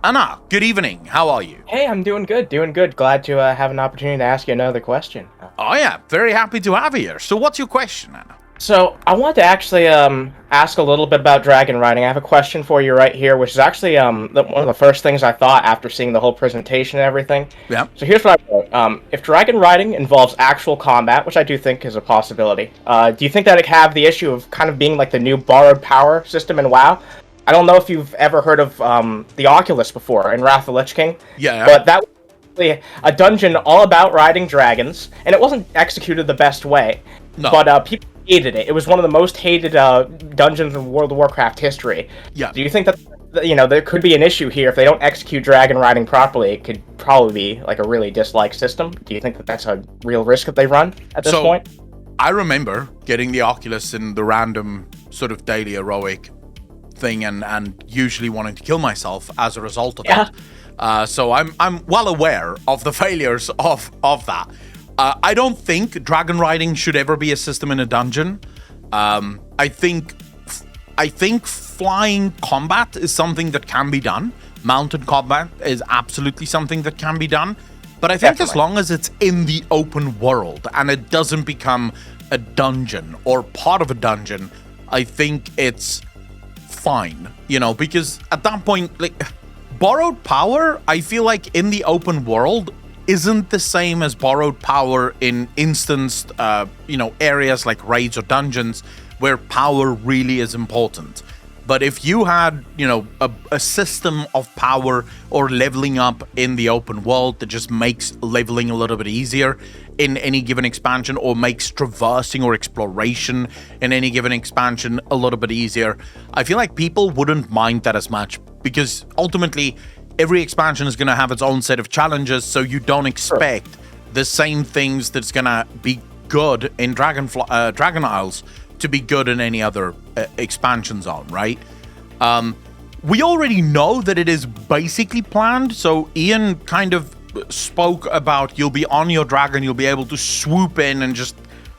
Anna, good evening. How are you? Hey, I'm doing good, doing good. Glad to have an opportunity to ask you another question. Oh yeah, very happy to have you here. So what's your question, Anna? So, I want to actually ask a little bit about dragon riding. I have a question for you right here, which is actually one of the first things I thought after seeing the whole presentation and everything. Yeah. So here's what I wrote. If dragon riding involves actual combat, which I do think is a possibility, do you think that it have the issue of kind of being like the new borrowed power system in WoW? I don't know if you've ever heard of the Oculus before in Wrath of the Lich King, Yeah. but that was actually a dungeon all about riding dragons, and it wasn't executed the best way. No. But people hated it. It was one of the most hated dungeons in World of Warcraft history. Yeah. Do you think that there could be an issue here if they don't execute dragon riding properly? It could probably be like a really disliked system. Do you think that that's a real risk that they run at this point? I remember getting the Oculus in the random sort of daily heroic thing and usually wanting to kill myself as a result of that. So I'm well aware of the failures of that. I don't think dragon riding should ever be a system in a dungeon. I think flying combat is something that can be done. Mounted combat is absolutely something that can be done. But I think as long as it's in the open world and it doesn't become a dungeon or part of a dungeon, I think it's fine, because at that point, like, borrowed power, I feel like in the open world isn't the same as borrowed power in instanced, areas like raids or dungeons where power really is important. But if you had, a system of power or leveling up in the open world that just makes leveling a little bit easier in any given expansion, or makes traversing or exploration in any given expansion a little bit easier, I feel like people wouldn't mind that as much, because ultimately every expansion is going to have its own set of challenges, so you don't expect the same things that's going to be good in Dragon Isles to be good in any other expansion zone, right? We already know that it is basically planned, so Ian kind of spoke about you'll be on your dragon, you'll be able to swoop in and just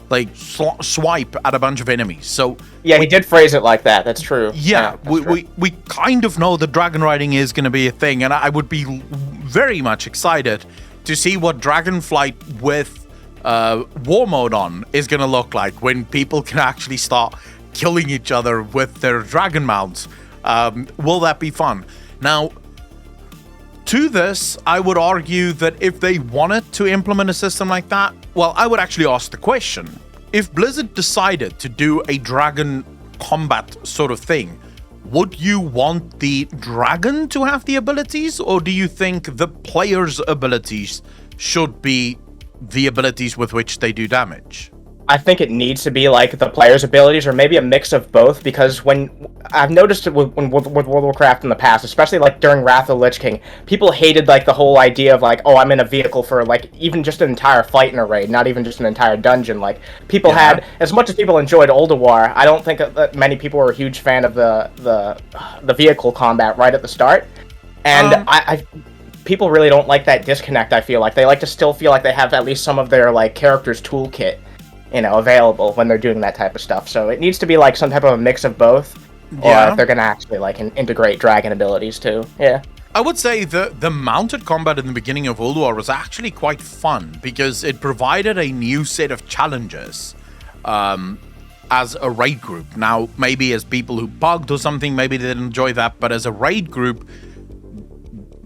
like swipe at a bunch of enemies. So yeah, he did phrase it like that. That's true. Yeah, we kind of know that dragon riding is going to be a thing, and I would be very much excited to see what Dragonflight with war mode on is going to look like when people can actually start killing each other with their dragon mounts. Will that be fun? Now, to this, I would argue that if they wanted to implement a system like that, well, I would actually ask the question. If Blizzard decided to do a dragon combat sort of thing, would you want the dragon to have the abilities, or do you think the player's abilities should be the abilities with which they do damage? I think it needs to be like the player's abilities, or maybe a mix of both, because when I've noticed it with World of Warcraft in the past, especially like during Wrath of the Lich King, people hated like the whole idea of like, oh, I'm in a vehicle for like even just an entire fight in a raid, not even just an entire dungeon. Like people had, as much as people enjoyed Old War, I don't think that many people were a huge fan of the vehicle combat right at the start, and I people really don't like that disconnect. I feel like they like to still feel like they have at least some of their like character's toolkit available when they're doing that type of stuff. So it needs to be like some type of a mix of both, or if they're gonna actually like integrate dragon abilities too. Yeah. I would say the mounted combat in the beginning of World War was actually quite fun because it provided a new set of challenges as a raid group. Now, maybe as people who bugged or something, maybe they didn't enjoy that, but as a raid group,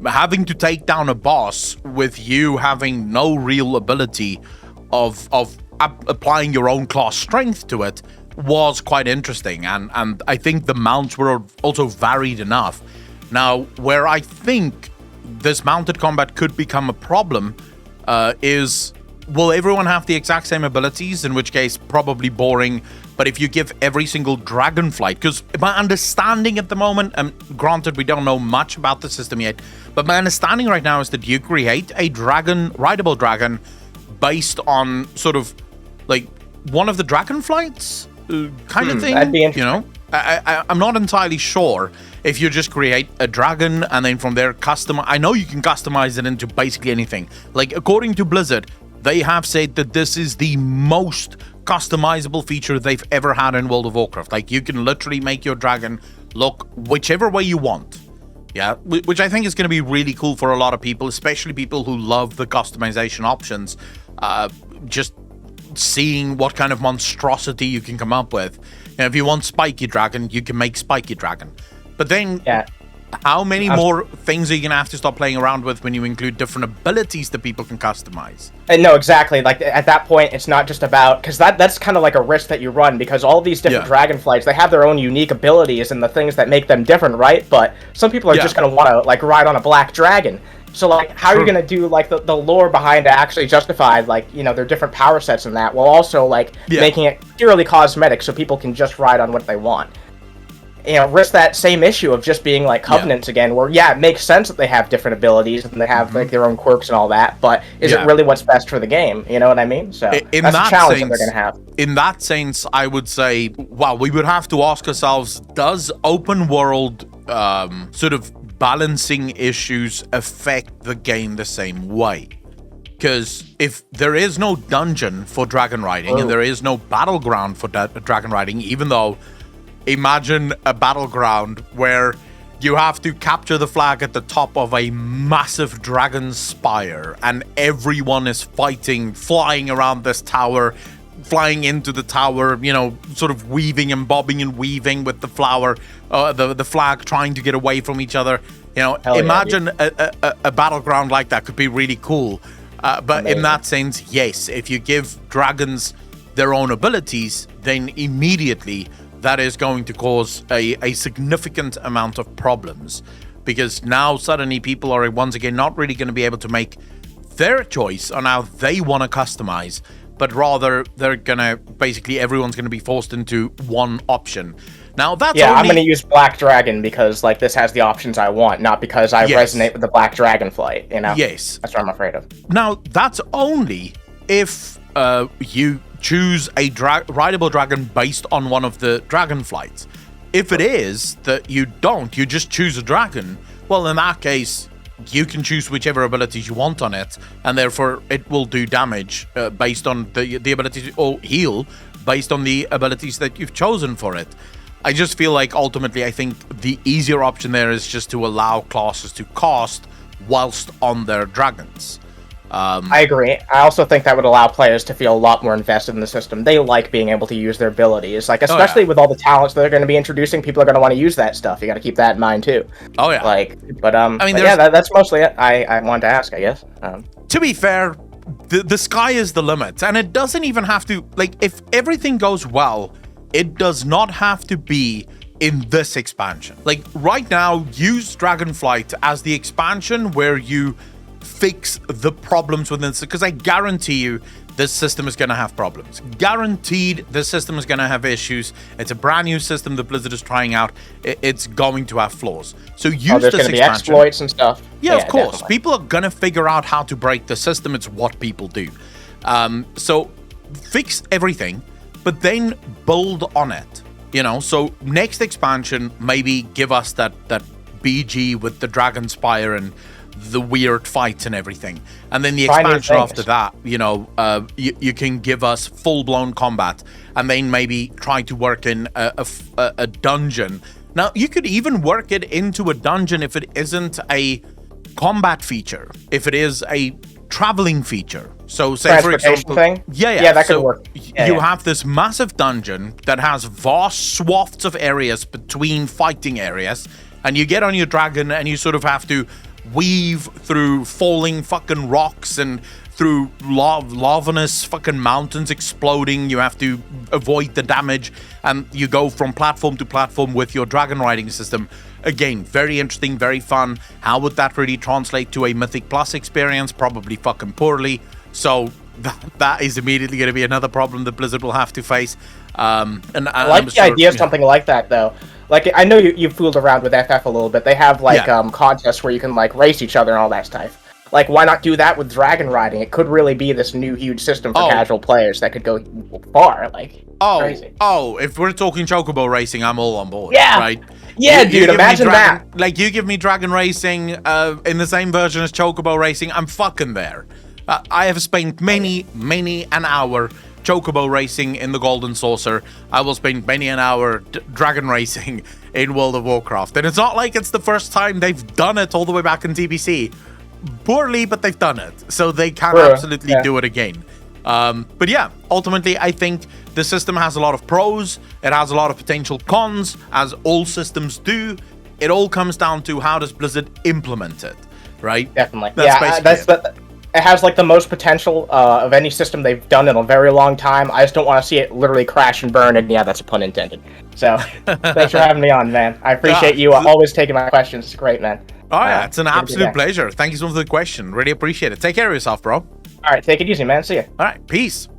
having to take down a boss with you having no real ability of applying your own class strength to it was quite interesting, and I think the mounts were also varied enough. Now, where I think this mounted combat could become a problem is, will everyone have the exact same abilities, in which case probably boring, but if you give every single Dragonflight, because my understanding at the moment, and granted we don't know much about the system yet, but my understanding right now is that you create a rideable dragon based on sort of like one of the Dragonflights kind of thing. That'd be interesting. I'm not entirely sure if you just create a dragon and then from there I know you can customize it into basically anything. Like, according to Blizzard, they have said that this is the most customizable feature they've ever had in World of Warcraft. Like, you can literally make your dragon look whichever way you want. Yeah, which I think is going to be really cool for a lot of people, especially people who love the customization options. Just seeing what kind of monstrosity you can come up with. You know, if you want Spiky Dragon, you can make Spiky Dragon. But then, how many more things are you going to have to start playing around with when you include different abilities that people can customize? And no, exactly. Like, at that point, it's not just about... Because that's kind of like a risk that you run, because all these different Dragonflights, they have their own unique abilities and the things that make them different, right? But some people are just going to want to, like, ride on a black dragon. So, like, how are you going to do, like, the lore behind it actually justify, like, you know, their different power sets and that, while also, like, making it purely cosmetic so people can just ride on what they want? You know, risk that same issue of just being, like, Covenants again, where, it makes sense that they have different abilities and they have, like, their own quirks and all that, but is it really what's best for the game? You know what I mean? So, that's a challenge that they're going to have. In that sense, I would say, well, we would have to ask ourselves, does open world sort of balancing issues affect the game the same way? Because if there is no dungeon for Dragonriding and there is no battleground for Dragonriding, even though imagine a battleground where you have to capture the flag at the top of a massive dragon spire and everyone is fighting, flying around this tower, flying into the tower, you know, sort of weaving and bobbing and weaving with the the flag, trying to get away from each other. You know, imagine a battleground like that could be really cool. But in that sense, yes, if you give dragons their own abilities, then immediately that is going to cause a significant amount of problems, because now suddenly people are once again not really going to be able to make their choice on how they want to customize, but rather they're gonna basically everyone's gonna be forced into one option. Now that's I'm gonna use Black Dragon because like this has the options I want, not because I resonate with the Black Dragonflight. You know. Yes, that's what I'm afraid of. Now that's only if you choose a rideable dragon based on one of the Dragonflights. If it is that you don't, you just choose a dragon. Well, in that case, you can choose whichever abilities you want on it, and therefore it will do damage based on the abilities, or heal based on the abilities that you've chosen for it. I just feel like ultimately I think the easier option there is just to allow classes to cast whilst on their dragons. I agree. I also think that would allow players to feel a lot more invested in the system. They like being able to use their abilities, like especially with all the talents that they're going to be introducing. People are going to want to use that stuff. You got to keep that in mind too. Oh yeah. Like, but I mean, that's mostly it. I wanted to ask, I guess. To be fair, the sky is the limit, and it doesn't even have to. Like, if everything goes well, it does not have to be in this expansion. Like right now, use Dragonflight as the expansion where you fix the problems within this, because I guarantee you this system is going to have problems. Guaranteed this system is going to have issues. It's a brand new system that Blizzard is trying out. It's going to have flaws. So use this expansion. There's going to be exploits and stuff. Yeah, of course. Definitely. People are going to figure out how to break the system. It's what people do. So fix everything, but then build on it. You know, so next expansion, maybe give us that BG with the Dragon Spire and the weird fights and everything, and then the expansion after that, you know, you can give us full-blown combat, and then maybe try to work in a dungeon. Now you could even work it into a dungeon if it isn't a combat feature, if it is a traveling feature. So say for example, that could work. You have this massive dungeon that has vast swaths of areas between fighting areas, and you get on your dragon and you sort of have to weave through falling fucking rocks and through lavinous fucking mountains exploding. You have to avoid the damage, and you go from platform to platform with your dragon riding system. Again, very interesting, very fun. How would that really translate to a Mythic Plus experience? Probably fucking poorly. So that is immediately going to be another problem that Blizzard will have to face. And I like the idea of something like that, though. Like, I know you fooled around with FF a little bit. They have, like, contests where you can, like, race each other and all that stuff. Like, why not do that with Dragon Riding? It could really be this new huge system for casual players that could go far, like, crazy. If we're talking Chocobo racing, I'm all on board, yeah. right? Yeah, dude, imagine that. Like, you give me Dragon Racing in the same version as Chocobo Racing, I'm fucking there. I have spent many an hour chocobo racing in the Golden Saucer. I will spend many an hour dragon racing in World of Warcraft. And it's not like it's the first time they've done it all the way back in TBC. Poorly, but they've done it. So they can absolutely do it again. But yeah, ultimately, I think the system has a lot of pros. It has a lot of potential cons, as all systems do. It all comes down to how does Blizzard implement it, right? Definitely. It has like the most potential of any system they've done in a very long time. I just don't want to see it literally crash and burn, and yeah, that's a pun intended. So, thanks for having me on, man. I appreciate you always taking my questions. It's great, man. Oh yeah, it's an absolute pleasure. Thank you so much for the question. Really appreciate it. Take care of yourself, bro. All right, take it easy, man. See ya. All right, peace.